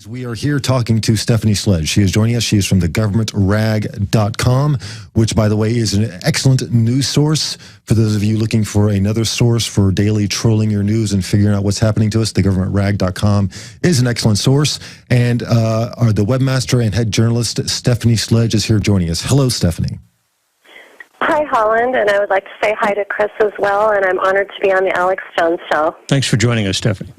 We are here talking to Stephanie Sledge. She is joining us. She is from the governmentrag.com, which, by the way, is an excellent news source. For those of you looking for another source for daily trolling your news and figuring out what's happening to us, the governmentrag.com is an excellent source. And the webmaster and head journalist, Stephanie Sledge, is here joining us. Hello, Stephanie. Hi, Holland, and I would like to say hi to Chris as well, and I'm honored to be on the Alex Jones Show. Thanks for joining us, Stephanie.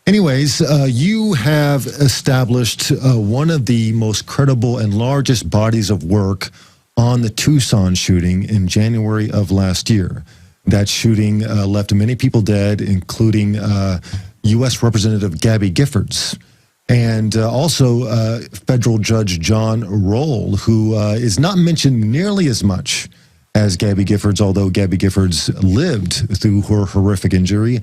Anyways, you have established one of the most credible and largest bodies of work on the Tucson shooting in January of last year. That shooting left many people dead, including U.S. Representative Gabby Giffords, and also federal judge John Roll, who is not mentioned nearly as much as Gabby Giffords, although Gabby Giffords lived through her horrific injury.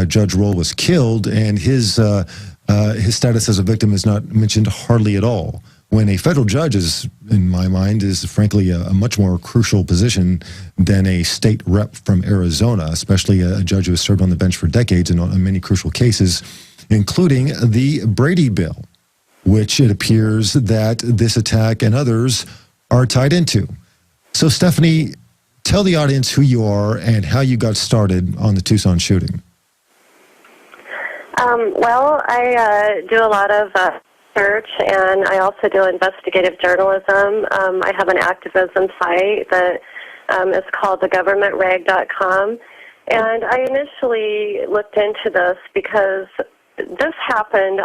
Judge Roll was killed, and his status as a victim is not mentioned hardly at all. When a federal judge is, in my mind, is frankly a much more crucial position than a state rep from Arizona, especially a judge who has served on the bench for decades in many crucial cases, including the Brady Bill, which it appears that this attack and others are tied into. So, Stephanie, tell the audience who you are and how you got started on the Tucson shooting. Well, I do a lot of research, and I also do investigative journalism. I have an activism site that is called thegovernmentrag.com, and I initially looked into this because this happened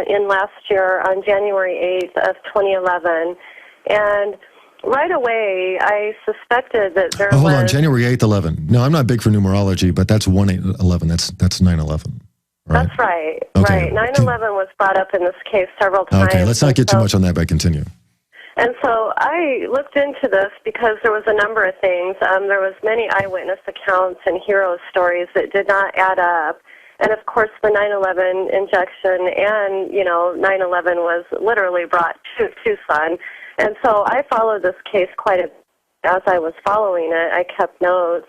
in last year on January 8th of 2011, and right away, I suspected that there was... Hold on, January 8th, 11. No, I'm not big for numerology, but that's 1/8/11. That's 9/11. Right? That's right. Okay. Right. 9/11 was brought up in this case several times. Okay, let's not get too much on that, but continue. And so I looked into this because there was a number of things. There was many eyewitness accounts and hero stories that did not add up. And, of course, the 9/11 injection and, 9/11 was literally brought to Tucson. And so I followed this case quite a bit. As I was following it, I kept notes.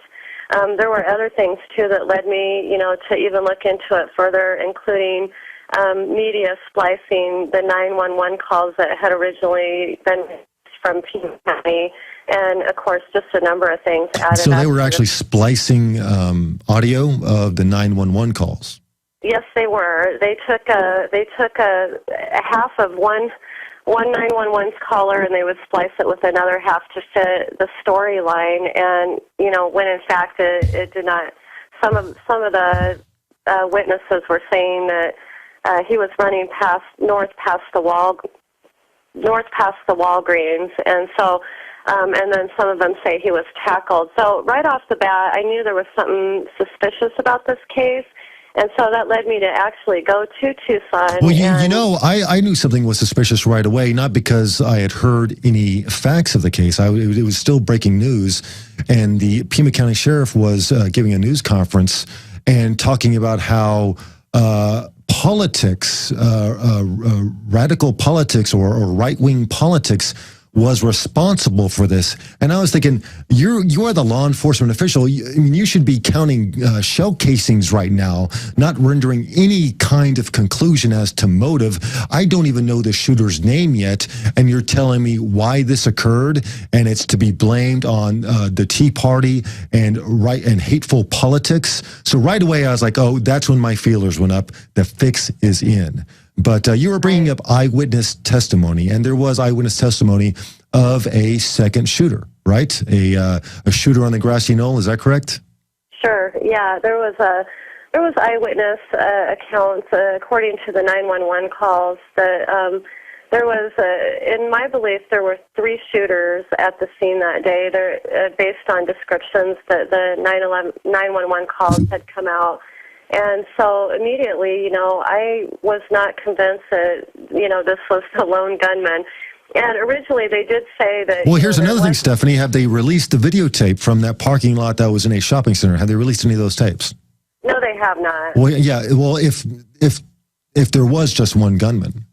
There were other things, too, that led me, to even look into it further, including media splicing the 911 calls that had originally been from Pima County, and, of course, just a number of things added So they up were actually splicing audio of the 911 calls? Yes, they were. They took a half of one 911's caller, and they would splice it with another half to fit the storyline. And when in fact it did not. Some of the witnesses were saying that he was running north past the Walgreens, and so and then some of them say he was tackled. So right off the bat, I knew there was something suspicious about this case. And so that led me to actually go to Tucson. Well, I knew something was suspicious right away, not because I had heard any facts of the case. It was still breaking news, and the Pima County Sheriff was giving a news conference and talking about how politics, radical politics or right-wing politics was responsible for this. And I was thinking, you are the law enforcement official. You should be counting shell casings right now, not rendering any kind of conclusion as to motive. I don't even know the shooter's name yet, and you're telling me why this occurred, and it's to be blamed on the Tea Party and hateful politics. So right away I was like, oh, that's when my feelers went up. The fix is in. But you were bringing up eyewitness testimony, and there was eyewitness testimony of a second shooter, right? A shooter on the grassy knoll. Is that correct? Sure. Yeah, there was eyewitness accounts according to the 911 calls that there was, in my belief, there were 3 shooters at the scene that day. They're based on descriptions that the 911 calls had come out. And so immediately, I was not convinced that, this was the lone gunman. And originally they did say that... Well, here's another thing, Stephanie. Have they released the videotape from that parking lot that was in a shopping center? Have they released any of those tapes? No, they have not. Well, yeah. Well, if there was just one gunman,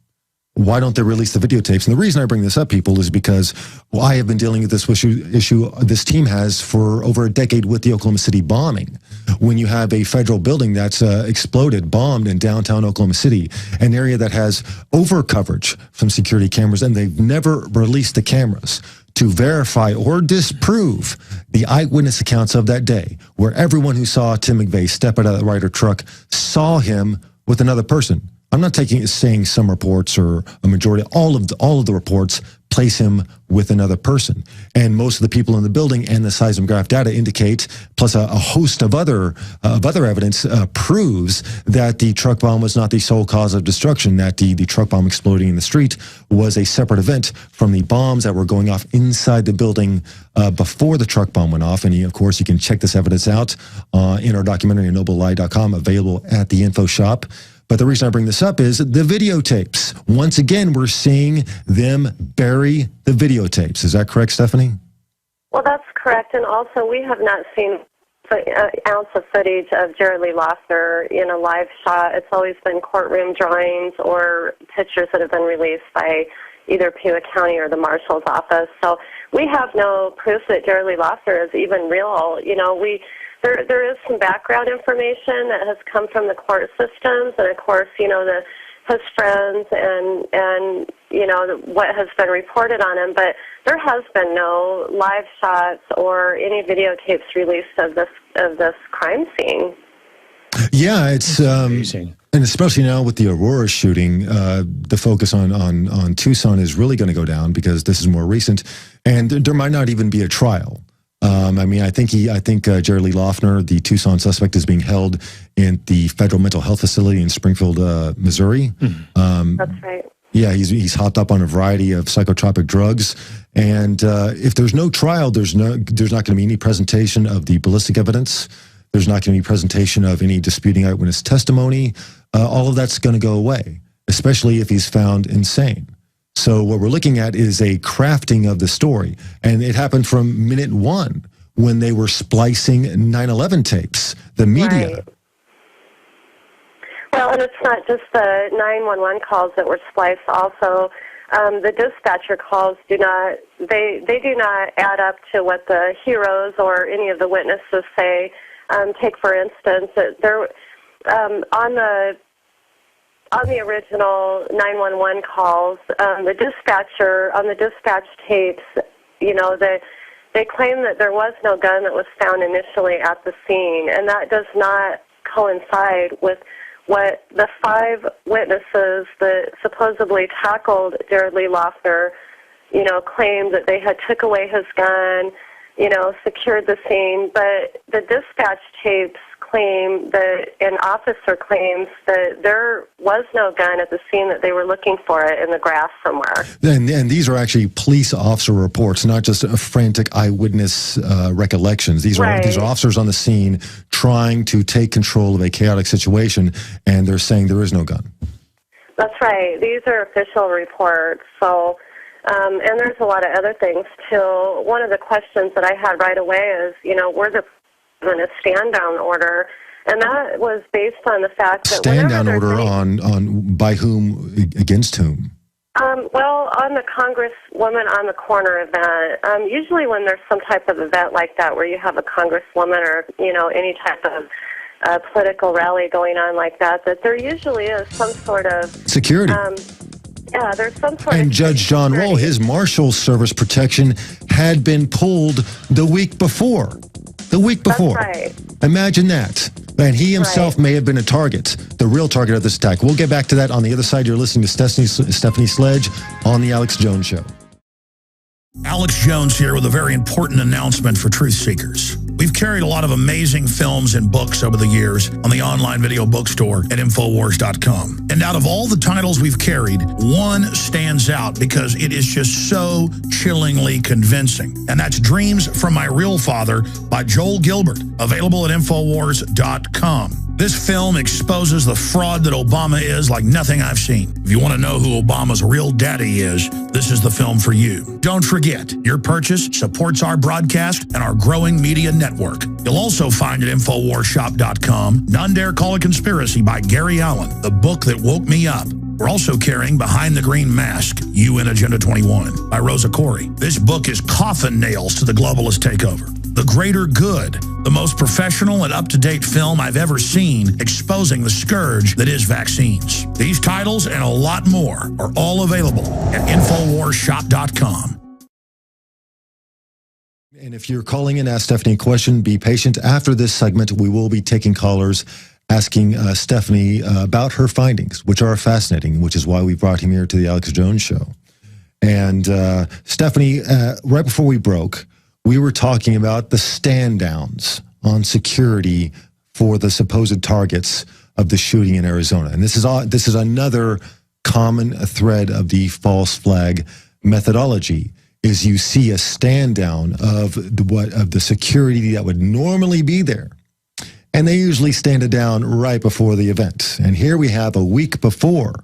why don't they release the videotapes? And the reason I bring this up, people, is because I have been dealing with this issue this team has for over a decade with the Oklahoma City bombing. when you have a federal building that's exploded, bombed in downtown Oklahoma City, an area that has over coverage from security cameras, and they've never released the cameras to verify or disprove the eyewitness accounts of that day, where everyone who saw Tim McVeigh step out of the Ryder truck saw him with another person. I'm not saying some reports or a majority, all of the reports place him with another person. And most of the people in the building and the seismograph data indicate, plus a host of other evidence proves that the truck bomb was not the sole cause of destruction, that the truck bomb exploding in the street was a separate event from the bombs that were going off inside the building before the truck bomb went off. And of course, you can check this evidence out in our documentary at noblelie.com, available at the info shop. But the reason I bring this up is the videotapes. Once again, we're seeing them bury the videotapes. Is that correct, Stephanie? Well, that's correct. And also, we have not seen an ounce of footage of Jared Lee Loughner in a live shot. It's always been courtroom drawings or pictures that have been released by either Pima County or the Marshal's office. So we have no proof that Jared Lee Loughner is even real. You know, There is some background information that has come from the court systems, and of course, you know, his friends and you know what has been reported on him. But there has been no live shots or any videotapes released of this crime scene. Yeah, it's amazing. And especially now with the Aurora shooting, the focus on Tucson is really going to go down because this is more recent, and there might not even be a trial. I mean, I think Jared Lee Loughner, the Tucson suspect, is being held in the federal mental health facility in Springfield, Missouri. That's right. Yeah, he's hopped up on a variety of psychotropic drugs, and if there's no trial, there's not going to be any presentation of the ballistic evidence. There's not going to be presentation of any disputing eyewitness testimony. All of that's going to go away, especially if he's found insane. So what we're looking at is a crafting of the story. And it happened from minute one when they were splicing 9/11 tapes, the media. Right. Well, and it's not just the 911 calls that were spliced. Also, the dispatcher calls do not add up to what the heroes or any of the witnesses say. Take, for instance, there on the original 911 calls, the dispatcher, on the dispatch tapes, you know, they claim that there was no gun that was found initially at the scene, and that does not coincide with what the 5 witnesses that supposedly tackled Jared Lee Loughner, you know, claimed that they had took away his gun, you know, secured the scene, but the dispatch tapes claim that an officer claims that there was no gun at the scene, that they were looking for it in the grass somewhere. And these are actually police officer reports, not just frantic eyewitness recollections. These are officers on the scene trying to take control of a chaotic situation, and they're saying there is no gun. That's right. These are official reports. So, and there's a lot of other things too. One of the questions that I had right away is, you know, were the in a stand-down order, and that was based on the fact that stand-down order on by whom, against whom? Well, on the Congresswoman on the Corner event. Usually when there's some type of event like that where you have a congresswoman or, you know, any type of political rally going on like that, that there usually is some sort of security. Yeah, there's some sort and of Judge John Roll, his Marshal Service protection had been pulled the week before. The week before. That's right. Imagine that. And he himself may have been a target, the real target of this attack. We'll get back to that on the other side. You're listening to Stephanie Sledge on The Alex Jones Show. Alex Jones here with a very important announcement for truth seekers. We've carried a lot of amazing films and books over the years on the online video bookstore at Infowars.com. And out of all the titles we've carried, one stands out because it is just so chillingly convincing. And that's Dreams from My Real Father by Joel Gilbert, available at Infowars.com. This film exposes the fraud that Obama is like nothing I've seen. If you want to know who Obama's real daddy is, this is the film for you. Don't forget, your purchase supports our broadcast and our growing media network. You'll also find at InfoWarsShop.com, None Dare Call a Conspiracy by Gary Allen, the book that woke me up. We're also carrying Behind the Green Mask, UN Agenda 21 by Rosa Corey. This book is coffin nails to the globalist takeover. The Greater Good, the most professional and up-to-date film I've ever seen exposing the scourge that is vaccines. These titles and a lot more are all available at InfoWarsShop.com. And if you're calling in, ask Stephanie a question, be patient. After this segment, we will be taking callers asking Stephanie about her findings, which are fascinating, which is why we brought him here to the Alex Jones Show. And Stephanie, right before we broke, we were talking about the stand downs on security for the supposed targets of the shooting in Arizona. And this is another common thread of the false flag methodology, is you see a stand down of the security that would normally be there. And they usually stand it down right before the event. And here we have a week before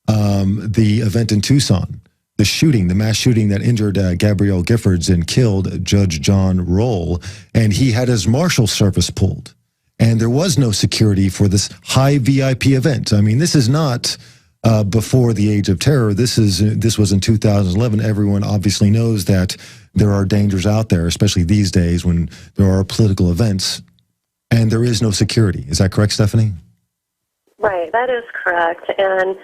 the event in Tucson, the shooting, the mass shooting that injured Gabrielle Giffords and killed Judge John Roll. And he had his marshal service pulled. And there was no security for this high VIP event. I mean, this is not before the age of terror. This was in 2011. Everyone obviously knows that there are dangers out there, especially these days when there are political events, and there is no security. Is that correct, Stephanie? Right, that is correct. And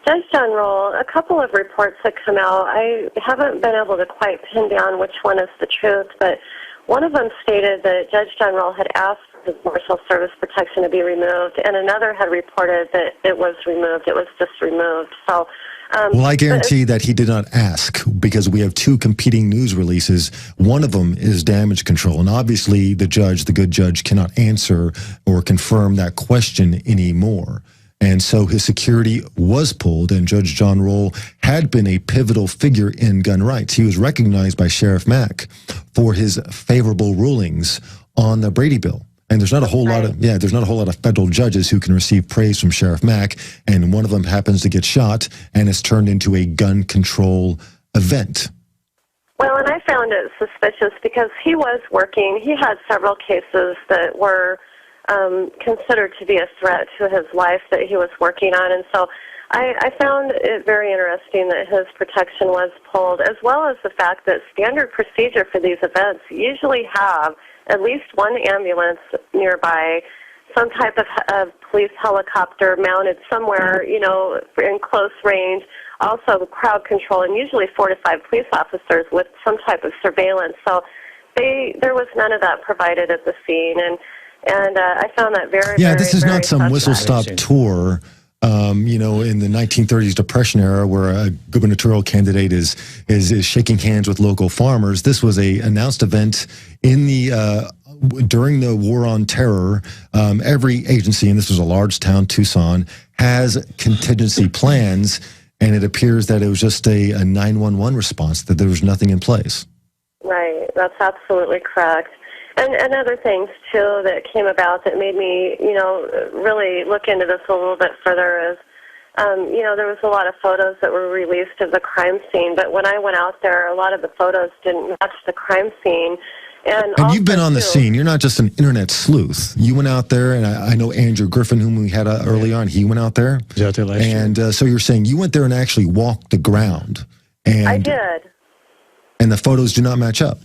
Judge John Roll, a couple of reports that come out, I haven't been able to quite pin down which one is the truth, but one of them stated that Judge John Roll had asked his marshal service protection to be removed, and another had reported that it was removed. It was just removed. So, well, I guarantee that he did not ask, because we have two competing news releases. One of them is damage control, and obviously the good judge, cannot answer or confirm that question anymore. And so his security was pulled, and Judge John Roll had been a pivotal figure in gun rights. He was recognized by Sheriff Mack for his favorable rulings on the Brady bill. And there's not a whole lot of federal judges who can receive praise from Sheriff Mack, and one of them happens to get shot, and it's turned into a gun control event. Well, and I found it suspicious because he was working. He had several cases that were considered to be a threat to his life that he was working on, and so I found it very interesting that his protection was pulled, as well as the fact that standard procedure for these events usually have at least one ambulance nearby, some type of police helicopter mounted somewhere, in close range, also crowd control, and usually 4 to 5 police officers with some type of surveillance. So there was none of that provided at the scene, and I found that very, this is very not some whistle-stop tour, in the 1930s Depression era where a gubernatorial candidate is shaking hands with local farmers. This was a announced event in the during the War on Terror. Every agency, and this was a large town, Tucson, has contingency plans, and it appears that it was just a 911 response, that there was nothing in place. Right, that's absolutely correct. And other things, too, that came about that made me, really look into this a little bit further is, there was a lot of photos that were released of the crime scene, but when I went out there, a lot of the photos didn't match the crime scene. And you've been on the scene. You're not just an internet sleuth. You went out there, and I know Andrew Griffin, whom we had early on, he went out there. And so you're saying you went there and actually walked the ground. And I did. And the photos do not match up.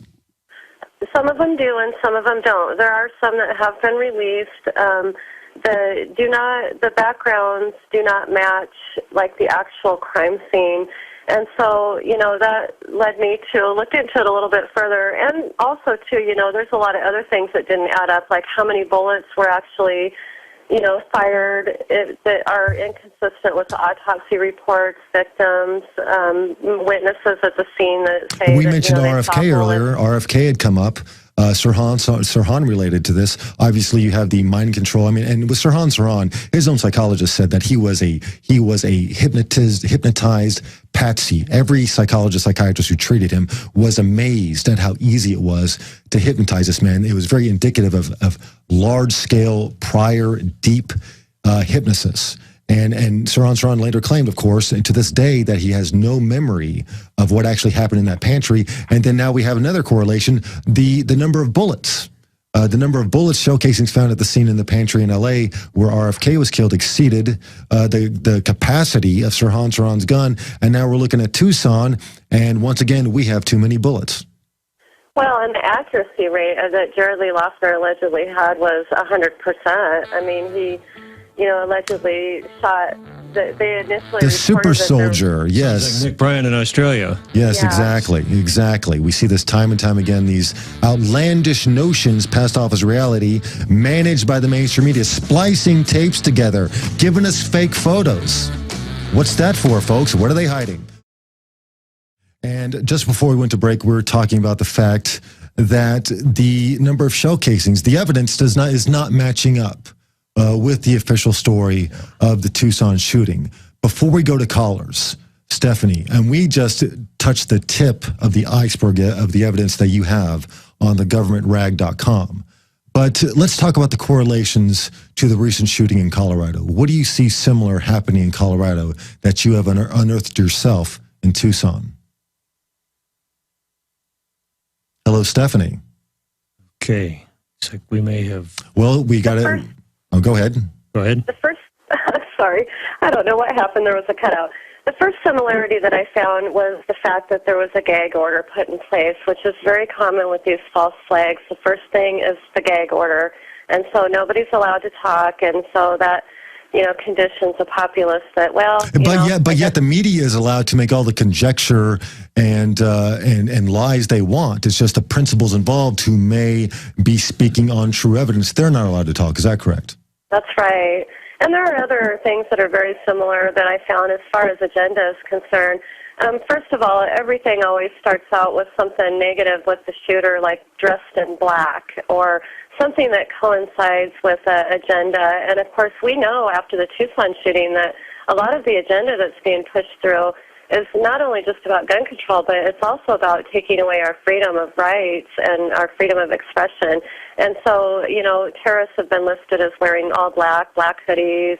Some of them do, and some of them don't. There are some that have been released. The backgrounds do not match like the actual crime scene, and so that led me to look into it a little bit further. And also, too, there's a lot of other things that didn't add up, like how many bullets were actually fired that are inconsistent with the autopsy reports, victims, witnesses at the scene that say we mentioned RFK earlier. RFK had come up. Sirhan related to this. Obviously, you have the mind control. I mean, and with Sirhan, his own psychologist said that he was a hypnotized patsy. Every psychiatrist who treated him was amazed at how easy it was to hypnotize this man. It was very indicative of large-scale, prior, deep hypnosis. And Sirhan later claimed, of course, and to this day, that he has no memory of what actually happened in that pantry. And then now we have another correlation, the number of bullets. The number of bullets shell casings found at the scene in the pantry in L.A. where RFK was killed exceeded the capacity of Sirhan's gun. And now we're looking at Tucson, and once again, we have too many bullets. Well, and the accuracy rate that Jared Lee Loughner allegedly had was 100%. I mean, he, allegedly shot. They initially The super soldier, yes. Like Nick Bryan in Australia. Yes, Yeah. exactly. We see this time and time again, these outlandish notions passed off as reality, managed by the mainstream media, splicing tapes together, giving us fake photos. What's that for, folks? What are they hiding? And just before we went to break, we were talking about the fact that the number of shell casings, the evidence is not matching up with the official story of the Tucson shooting. Before we go to callers, Stephanie, and we just touched the tip of the iceberg of the evidence that you have on the governmentrag.com. But let's talk about the correlations to the recent shooting in Colorado. What do you see similar happening in Colorado that you have unearthed yourself in Tucson? Hello, Stephanie. Okay. It's like we may have... Well, we got to... Oh, go ahead. Go ahead. The first, sorry, I don't know what happened. There was a cutout. The first similarity that I found was the fact that there was a gag order put in place, which is very common with these false flags. The first thing is the gag order, and so nobody's allowed to talk, and so that, conditions the populace that, But yet the media is allowed to make all the conjecture and lies they want. It's just the principals involved who may be speaking on true evidence. They're not allowed to talk. Is that correct? That's right. And there are other things that are very similar that I found as far as agenda is concerned. First of all, everything always starts out with something negative with the shooter, like dressed in black, or something that coincides with an agenda. And of course, we know after the Tucson shooting that a lot of the agenda that's being pushed through is not only just about gun control, but it's also about taking away our freedom of rights and our freedom of expression. And so, terrorists have been listed as wearing all black hoodies,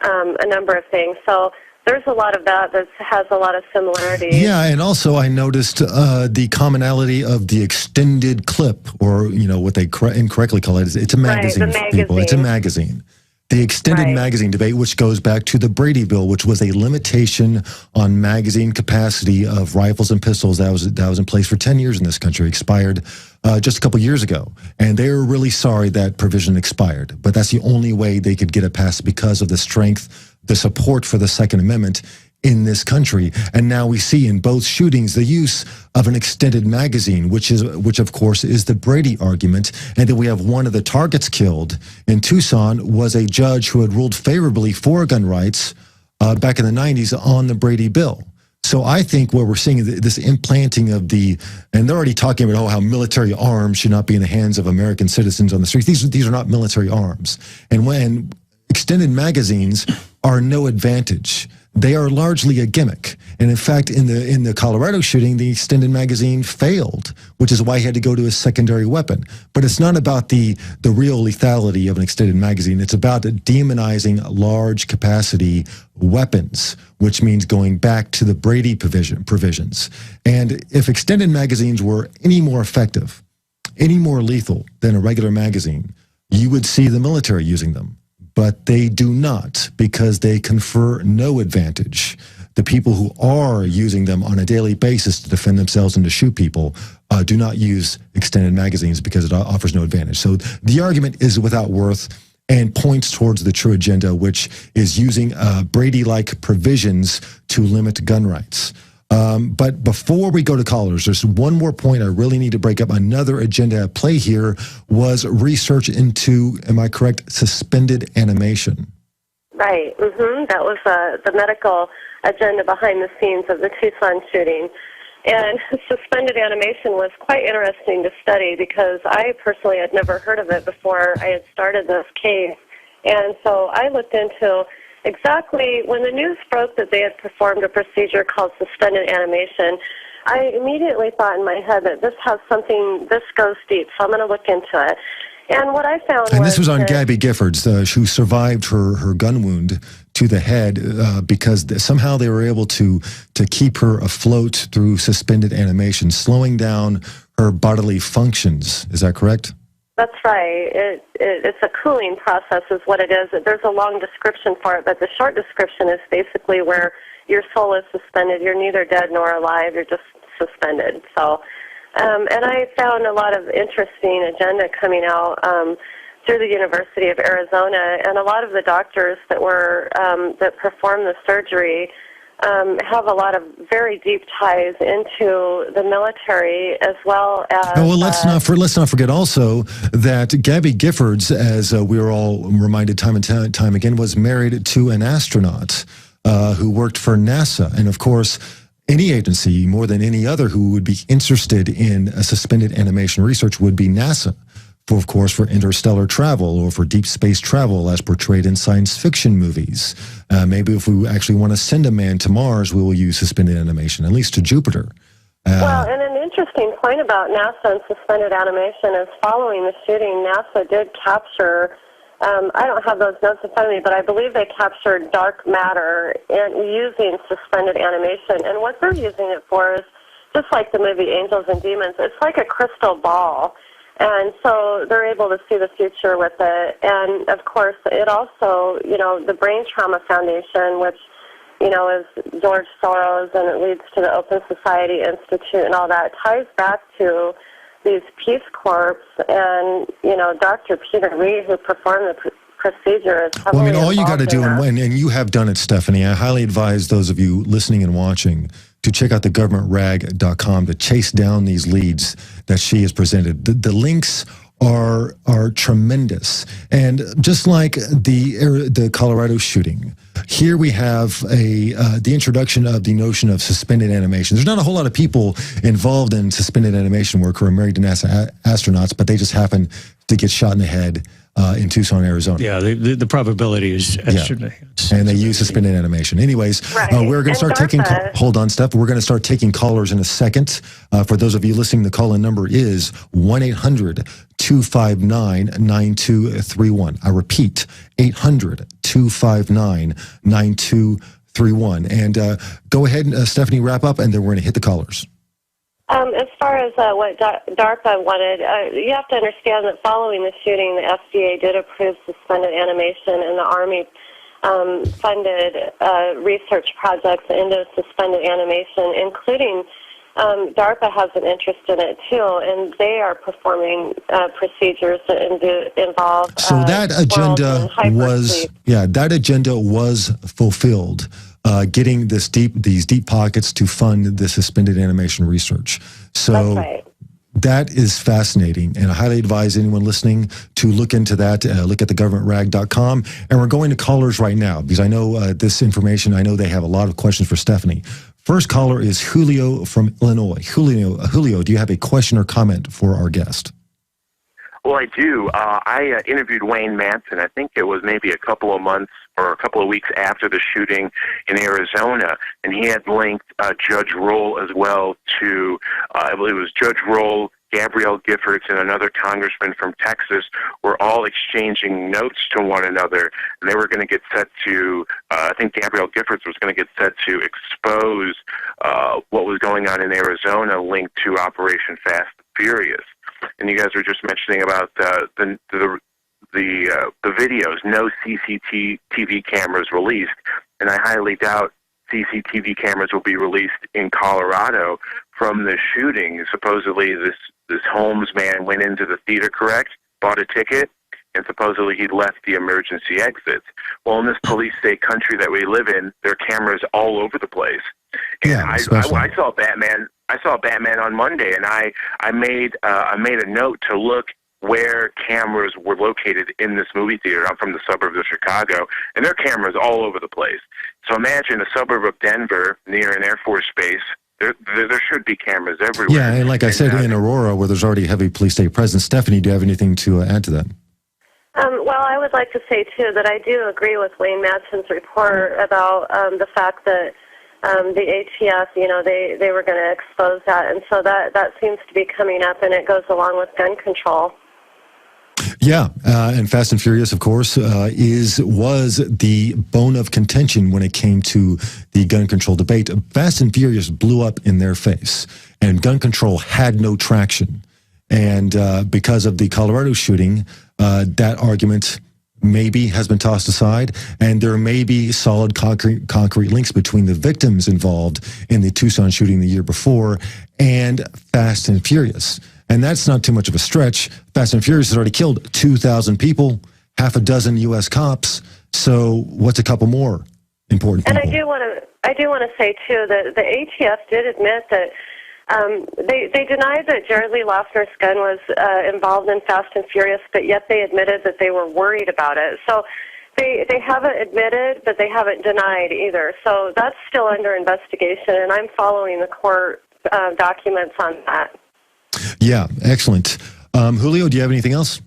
a number of things. So there's a lot of that has a lot of similarities. Yeah, and also I noticed the commonality of the extended clip, or what they incorrectly call it. It's a magazine, right, people. It's a magazine. The extended Right. magazine debate, which goes back to the Brady Bill, which was a limitation on magazine capacity of rifles and pistols that was in place for 10 years in this country, expired just a couple years ago. And they were really sorry that provision expired. But that's the only way they could get it passed because of the strength, the support for the Second Amendment in this country. And now we see in both shootings the use of an extended magazine, which of course is the Brady argument. And then we have one of the targets killed in Tucson was a judge who had ruled favorably for gun rights back in the 90s on the Brady Bill. So I think what we're seeing is this implanting of and they're already talking about how military arms should not be in the hands of American citizens on the streets. These are not military arms. And when extended magazines are no advantage, they are largely a gimmick. And in fact, in the Colorado shooting, the extended magazine failed, which is why he had to go to a secondary weapon. But it's not about the real lethality of an extended magazine. It's about demonizing large capacity weapons, which means going back to the Brady provisions. And if extended magazines were any more effective, any more lethal than a regular magazine, you would see the military using them. But they do not, because they confer no advantage. The people who are using them on a daily basis to defend themselves and to shoot people do not use extended magazines because it offers no advantage. So the argument is without worth and points towards the true agenda, which is using Brady-like provisions to limit gun rights. But before we go to callers, there's one more point I really need to break up. Another agenda at play here was research into, am I correct, suspended animation. Right. That was the medical agenda behind the scenes of the Tucson shooting. And suspended animation was quite interesting to study because I personally had never heard of it before I had started this case. And so I looked into exactly when the news broke that they had performed a procedure called suspended animation. I immediately thought in my head that this goes deep, so I'm going to look into it. And what I found and this was on Gabby Giffords, who survived her gun wound to the head because somehow they were able to keep her afloat through suspended animation, slowing down her bodily functions. Is that correct? That's right. It's a cooling process is what it is. There's a long description for it, but the short description is basically where your soul is suspended. You're neither dead nor alive. You're just suspended. So And I found a lot of interesting agenda coming out through the University of Arizona, and a lot of the doctors that were that performed the surgery have a lot of very deep ties into the military, as well as. Oh, well, let's not forget also that Gabby Giffords, as we were all reminded time and time again, was married to an astronaut who worked for NASA, and of course, any agency more than any other who would be interested in suspended animation research would be NASA. Of course, for interstellar travel or for deep space travel as portrayed in science fiction movies. Maybe if we actually want to send a man to Mars, we will use suspended animation, at least to Jupiter. Well, and an interesting point about NASA and suspended animation is following the shooting, NASA did capture, I don't have those notes in front of me, but I believe they captured dark matter using suspended animation. And what they're using it for is, just like the movie Angels and Demons, it's like a crystal ball. And so they're able to see the future with it. And, of course, it also, the Brain Trauma Foundation, which, is George Soros, and it leads to the Open Society Institute and all that, ties back to these Peace Corps and, Dr. Peter Reed, who performed the procedure, is heavily Well, I mean, all you got to do, that. and you have done it, Stephanie, I highly advise those of you listening and watching to check out thegovernmentrag.com to chase down these leads that she has presented. The links are tremendous. And just like the Colorado shooting, here we have the introduction of the notion of suspended animation. There's not a whole lot of people involved in suspended animation work who are married to NASA astronauts, but they just happen to get shot in the head in Tucson, Arizona. Yeah, the probability is extra. Yeah. And they use suspended animation. Anyways, Right. we're going to start taking. Hold on, Steph. We're going to start taking callers in a second. For those of you listening, the call-in number is 1-800-259-9231. I repeat, 800-259-9231. And go ahead, Stephanie, wrap up, and then we're going to hit the callers. As far as what DARPA wanted, you have to understand that following the shooting, the FDA did approve suspended animation, and the Army funded research projects into suspended animation, including DARPA has an interest in it too, and they are performing procedures that involve. So that agenda was fulfilled. Getting these deep pockets to fund the suspended animation research. So That's right. That is fascinating, and I highly advise anyone listening to look into that. Look at thegovernmentrag.com, and we're going to callers right now because I know this information. I know they have a lot of questions for Stephanie. First caller is Julio from Illinois. Julio, do you have a question or comment for our guest? Well, I do. I interviewed Wayne Madsen. I think it was maybe a couple of months or a couple of weeks after the shooting in Arizona, and he had linked Judge Roll as well to, I believe it was Judge Roll, Gabrielle Giffords, and another congressman from Texas were all exchanging notes to one another, and they were going to get set to, I think Gabrielle Giffords was going to get set to expose what was going on in Arizona linked to Operation Fast and Furious. And you guys were just mentioning about the videos, no CCTV cameras released, and I highly doubt CCTV cameras will be released in Colorado from the shooting. Supposedly, this Holmes man went into the theater, correct? Bought a ticket, and supposedly he left the emergency exits. Well, in this police state country that we live in, there are cameras all over the place. And Yeah, I saw Batman. I saw Batman on Monday, and I made a note to look where cameras were located in this movie theater. I'm from the suburbs of Chicago, and there are cameras all over the place. So imagine a suburb of Denver near an Air Force base. There should be cameras everywhere. Yeah, and like I said, in Aurora, where there's already heavy police state presence. Stephanie, do you have anything to add to that? Well, I would like to say, too, that I do agree with Wayne Madsen's report about the fact that the ATF, they were going to expose that. And so that seems to be coming up, and it goes along with gun control. Yeah, and Fast and Furious, of course, was the bone of contention when it came to the gun control debate. Fast and Furious blew up in their face, and gun control had no traction. And because of the Colorado shooting, that argument maybe has been tossed aside, and there may be solid concrete links between the victims involved in the Tucson shooting the year before and Fast and Furious. And that's not too much of a stretch. Fast and Furious has already killed 2,000 people, half a dozen U.S. cops. So what's a couple more important people? And I do want to say too that the ATF did admit that they denied that Jared Lee Loughner's gun was involved in Fast and Furious, but yet they admitted that they were worried about it. So they haven't admitted, but they haven't denied either. So that's still under investigation, and I'm following the court documents on that. Yeah, excellent. Julio, do you have anything else?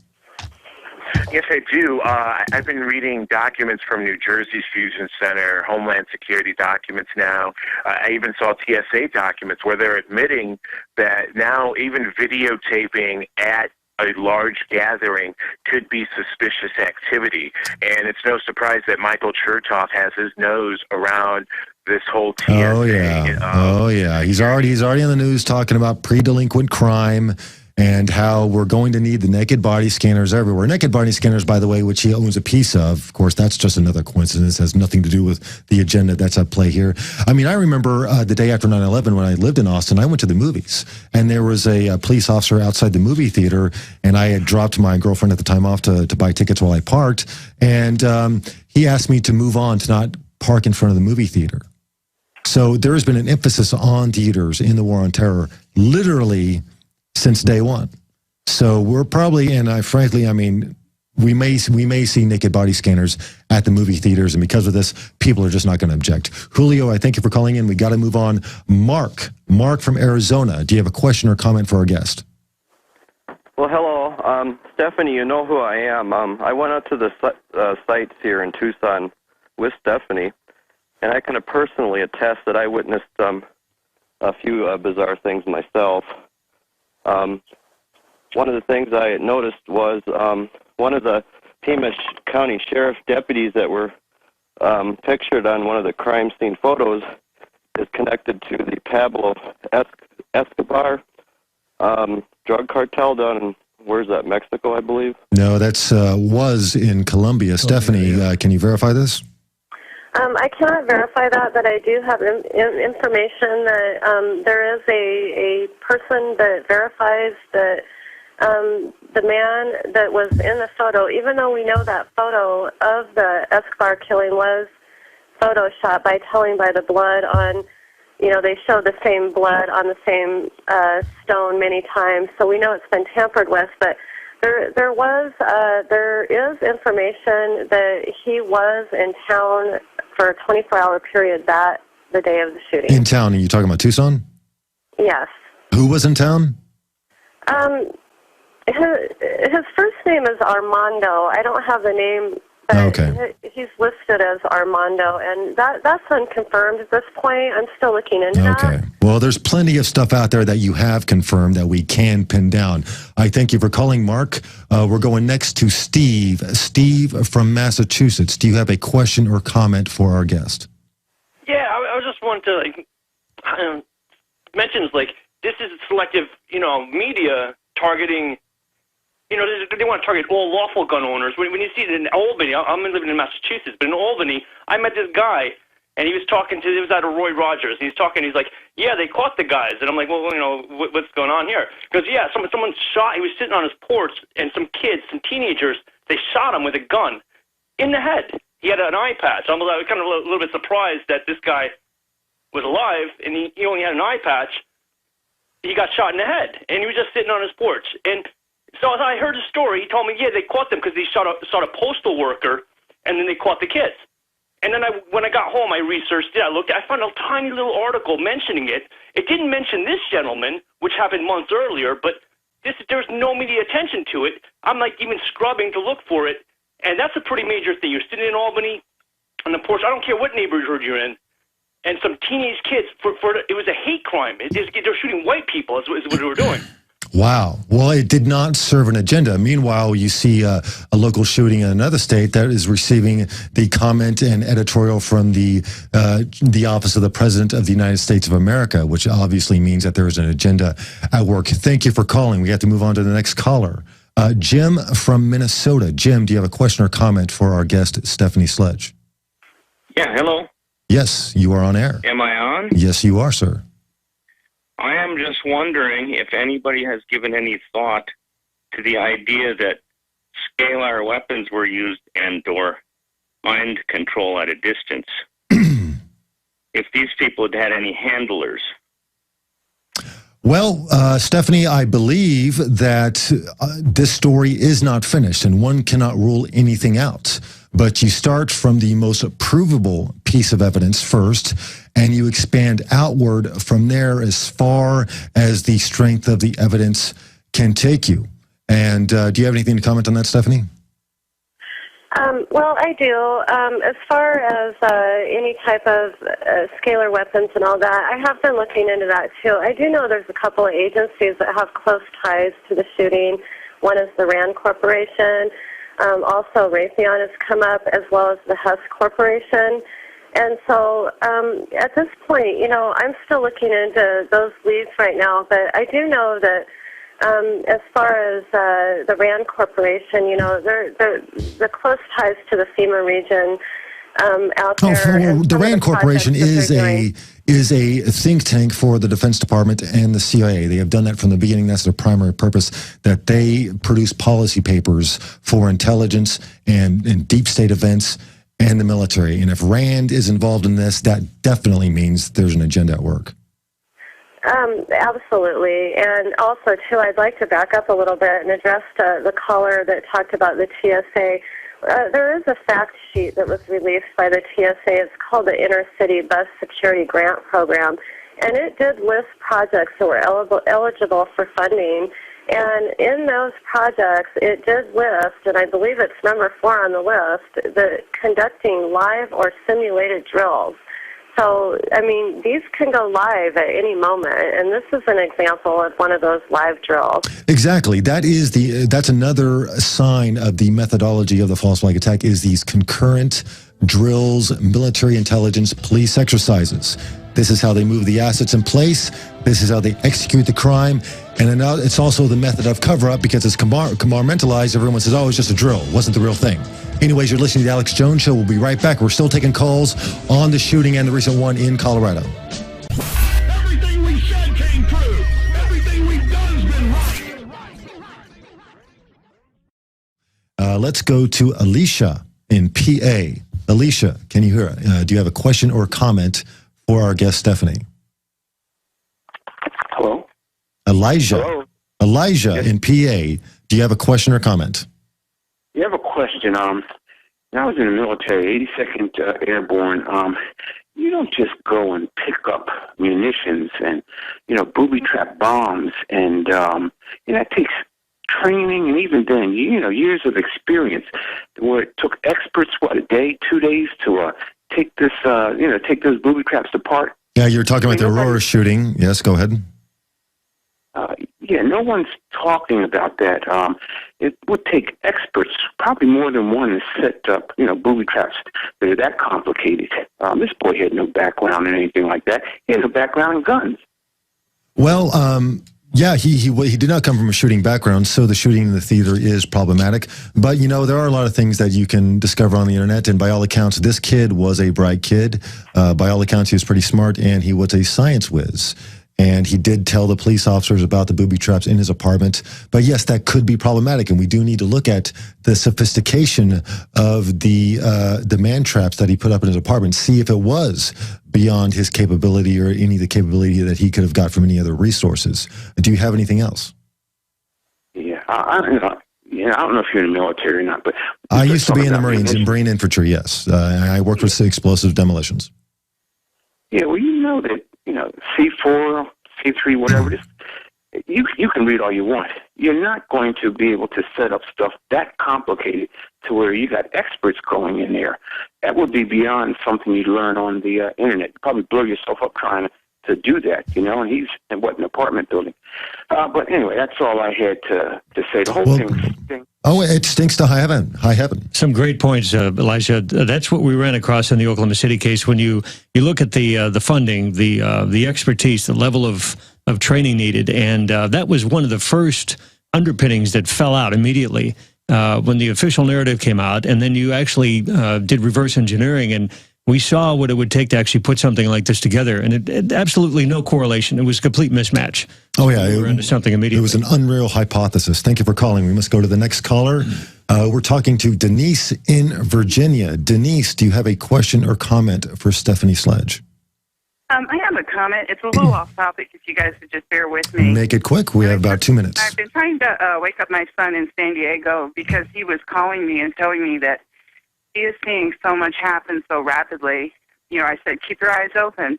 Yes, I do. I've been reading documents from New Jersey's Fusion Center, Homeland Security documents now. I even saw TSA documents where they're admitting that now even videotaping at a large gathering could be suspicious activity. And it's no surprise that Michael Chertoff has his nose around this whole TSA. Oh yeah. He's already on the news talking about pre-delinquent crime and how we're going to need the naked body scanners everywhere. Naked body scanners, by the way, which he owns a piece of. Of course, that's just another coincidence. It has nothing to do with the agenda that's at play here. I mean, I remember the day after 9/11 when I lived in Austin, I went to the movies, and there was a police officer outside the movie theater, and I had dropped my girlfriend at the time off to buy tickets while I parked, and he asked me to move on, to not park in front of the movie theater. So there has been an emphasis on theaters in the war on terror, literally since day one. So we're probably, and I mean, we may see naked body scanners at the movie theaters, and because of this, people are just not going to object. Julio, I thank you for calling in. We got to move on. Mark from Arizona, do you have a question or comment for our guest? Well, hello. Stephanie, you know who I am. I went out to the sites here in Tucson with Stephanie, and I can personally attest that I witnessed a few bizarre things myself. One of the things I noticed was one of the Pima County Sheriff deputies that were pictured on one of the crime scene photos is connected to the Pablo Escobar drug cartel down in, where's that, Mexico, I believe? No, that's was in Colombia. Stephanie, can you verify this? I cannot verify that, but I do have information that there is a person that verifies that the man that was in the photo, even though we know that photo of the Escobar killing was photoshopped by the blood on, they show the same blood on the same stone many times, so we know it's been tampered with, but there is information that he was in town for a 24-hour period the day of the shooting. In town? Are you talking about Tucson? Yes. Who was in town? His first name is Armando. I don't have the name, but okay. He's listed as Armando, and that's unconfirmed at this point. I'm still looking into that. Okay. Well, there's plenty of stuff out there that you have confirmed that we can pin down. I thank you for calling, Mark. We're going next to Steve. Steve from Massachusetts. Do you have a question or comment for our guest? Yeah, I was just wanting to mention this is selective, media targeting. They want to target all lawful gun owners. When you see it in Albany, I'm living in Massachusetts, but in Albany, I met this guy, and he was out of Roy Rogers, and he's like, yeah, they caught the guys. And I'm like, well, what's going on here? Because, yeah, someone shot, he was sitting on his porch, and some teenagers, they shot him with a gun in the head. He had an eye patch. I was kind of a little bit surprised that this guy was alive, and he only had an eye patch. He got shot in the head, and he was just sitting on his porch. And so as I heard the story, he told me, yeah, they caught them because they shot a postal worker, and then they caught the kids. And then when I got home, I researched it. I found a tiny little article mentioning it. It didn't mention this gentleman, which happened months earlier, but there's no media attention to it. I'm even scrubbing to look for it, and that's a pretty major thing. You're sitting in Albany on the porch. I don't care what neighborhood you're in, and some teenage kids, it was a hate crime. They're shooting white people is what they were doing. Wow. Well, it did not serve an agenda. Meanwhile, you see a local shooting in another state that is receiving the comment and editorial from the office of the President of the United States of America, which obviously means that there is an agenda at work. Thank you for calling. We have to move on to the next caller. Jim from Minnesota. Jim, do you have a question or comment for our guest, Stephanie Sledge? Yeah, hello. Yes, you are on air. Am I on? Yes, you are, sir. I am just wondering if anybody has given any thought to the idea that scalar weapons were used and/or mind control at a distance. If these people had had any handlers. Well, Stephanie, I believe that this story is not finished, and one cannot rule anything out. But you start from the most provable piece of evidence first, and you expand outward from there as far as the strength of the evidence can take you. And do you have anything to comment on that, Stephanie? Well, I do. As far as any type of scalar weapons and all that, I have been looking into that too. I do know there's a couple of agencies that have close ties to the shooting. One is the RAND Corporation. Also, Raytheon has come up, as well as the Hess Corporation. And so at this point, you know, I'm still looking into those leads right now, but I do know that as far as the RAND Corporation, you know, they're close ties to the FEMA region out there. The RAND Corporation is a think tank for the Defense Department and the CIA. They have done that from the beginning. That's their primary purpose, that they produce policy papers for intelligence and deep state events and the military. And if RAND is involved in this, that definitely means there's an agenda at work. Absolutely. And also, too, I'd like to back up a little bit and address the caller that talked about the TSA. There is a fact sheet that was released by the TSA. It's called the Inner City Bus Security Grant Program, and it did list projects that were eligible for funding. And in those projects, it did list, and I believe it's number 4 on the list, the conducting live or simulated drills. So, I mean, these can go live at any moment, and this is an example of one of those live drills. Exactly. That's another sign of the methodology of the false flag attack, is these concurrent drills, military intelligence, police exercises. This is how they move the assets in place. This is how they execute the crime. And it's also the method of cover-up, because it's compartmentalized. Everyone says, oh, it's just a drill. It wasn't the real thing. Anyways, you're listening to The Alex Jones Show. We'll be right back. We're still taking calls on the shooting and the recent one in Colorado. Everything we said came true. Everything we've done has been right. Let's go to Alicia in PA. Alicia, can you hear? Do you have a question or comment for our guest, Stephanie? Hello? Elijah. Hello? Elijah Yes. in PA. Do you have a question or comment? You have a question. I was in the military, 82nd Airborne. You don't just go and pick up munitions and, booby trap bombs. And, it takes training, and even then, years of experience, where it took experts, a day, 2 days to take those booby traps apart. Yeah, you're talking about the Aurora shooting. Yes, go ahead. No one's talking about that. It would take experts, probably more than one, to set up, booby traps that are that complicated. This boy had no background in anything like that. He had no background in guns. Well, yeah, he did not come from a shooting background, so the shooting in the theater is problematic. But, there are a lot of things that you can discover on the internet, and by all accounts, this kid was a bright kid. By all accounts, he was pretty smart, and he was a science whiz. And he did tell the police officers about the booby traps in his apartment. But yes, that could be problematic, and we do need to look at the sophistication of the man traps that he put up in his apartment, see if it was beyond his capability or any of the capability that he could have got from any other resources. Do you have anything else? Yeah, I don't know if you're in the military or not, but I used to be in the Marines, in Marine Infantry, yes. I worked with explosive demolitions. Yeah, well, that, C4, C3, whatever it is, you can read all you want. You're not going to be able to set up stuff that complicated to where you got experts going in there. That would be beyond something you'd learn on the internet. You'd probably blow yourself up trying to do that, and he's in an apartment building. But anyway, that's all I had to say. The whole thing stinks. Oh, it stinks to high heaven. High heaven. Some great points, Elijah. That's what we ran across in the Oklahoma City case. When you look at the funding, the expertise, the level of training needed, and that was one of the first underpinnings that fell out immediately when the official narrative came out, and then you actually did reverse engineering, and we saw what it would take to actually put something like this together, and it absolutely no correlation. It was a complete mismatch. Oh, yeah. We were into something immediately. It was an unreal hypothesis. Thank you for calling. We must go to the next caller. We're talking to Denise in Virginia. Denise, do you have a question or comment for Stephanie Sledge? I have a comment. It's a little off topic, if you guys would just bear with me. Make it quick. We have about 2 minutes. I've been trying to wake up my son in San Diego because he was calling me and telling me that he is seeing so much happen so rapidly. You know, I said, keep your eyes open.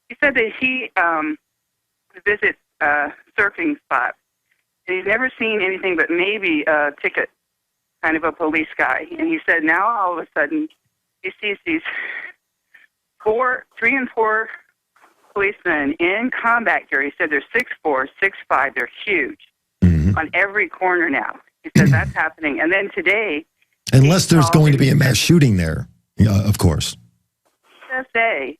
He said that he visits surfing spots, and he's never seen anything but maybe a ticket, kind of a police guy. And he said now all of a sudden he sees these 3 and 4 policemen in combat gear. He said they're 6'4", 6'5". They're huge on every corner now. He said that's happening. And then today, unless there's going to be a mass shooting there, of course. FSA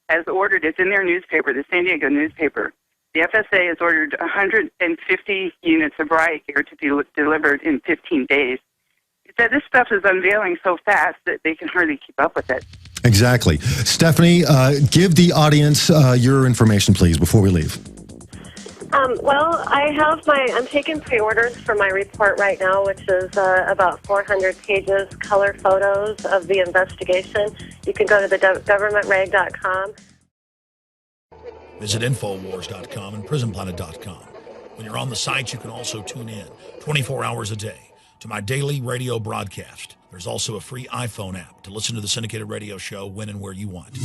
has ordered, it's in their newspaper, the San Diego newspaper, the FSA has ordered 150 units of riot gear to be delivered in 15 days. He said this stuff is unveiling so fast that they can hardly keep up with it. Exactly. Stephanie, give the audience your information, please, before we leave. Well, I'm taking pre-orders for my report right now, which is about 400 pages, color photos of the investigation. You can go to the governmentrag.com. Visit Infowars.com and PrisonPlanet.com. When you're on the site, you can also tune in 24 hours a day to my daily radio broadcast. There's also a free iPhone app to listen to the syndicated radio show when and where you want.